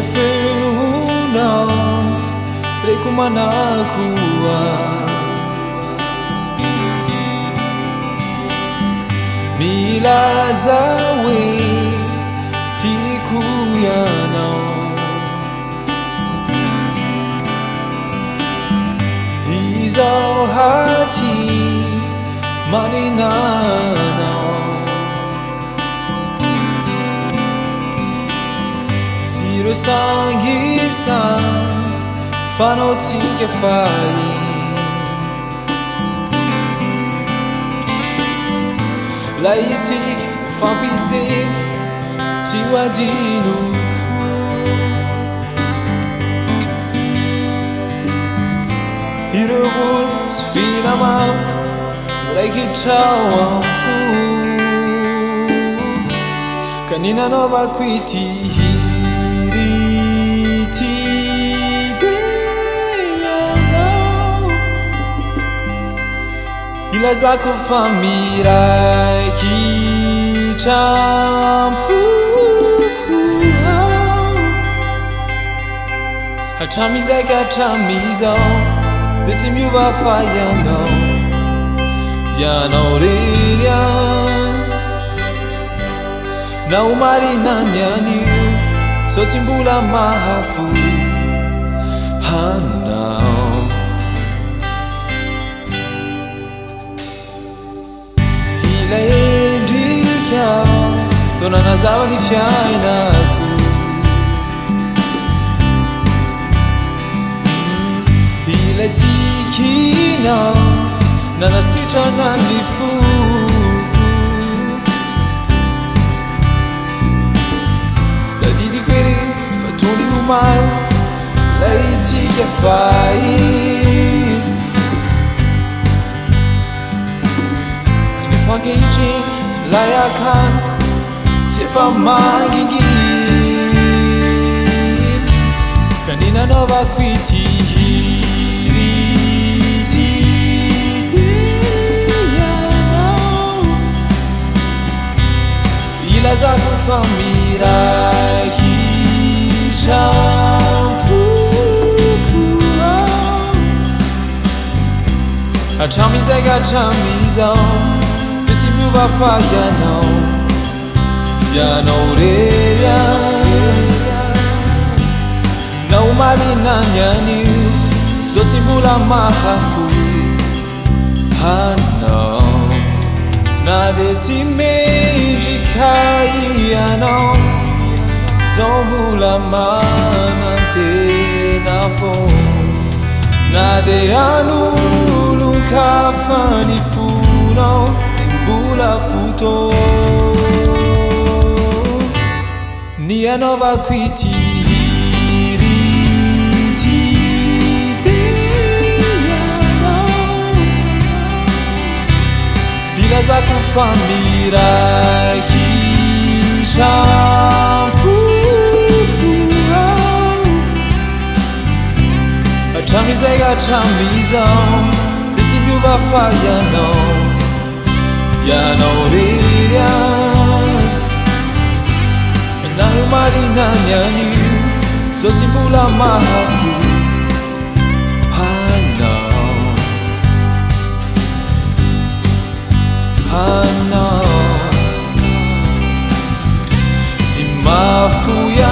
feuno rekumanakuwa milazawe tikuyana hizo hati maninana siro sangisa fanoti ke fai laiti fampite tiwadinuku hirobun sfinamam laikitawampu kanina nova kwiti ila zako famira kitampuku hatamiza katamiza detimyuva fayano yanoreya na umali na nyani sotimbula mahafu hana Dona nazawa ni fiainaku ile tikina na nasita na nifuku la didi kweli fatuni umal la itika fai ni fangiti la yakan Sifa magingin kanina nova kwiti hiriti tiyano ila zako famira kitampuku atamiza gatamiza desimyuva fayano yanoreya na umali na nyani zotimbula mahafu hano na detimejikayano zombula manante nafo na de anulukafanifuno timbula futo Nia nova kwiti hiriti tiyano bila zako famira kitampuku atamiza gatamiza desimyuva fayano yanoreya Nanu marina nyani Zosimbula mahafu Hana Hana Simafu ya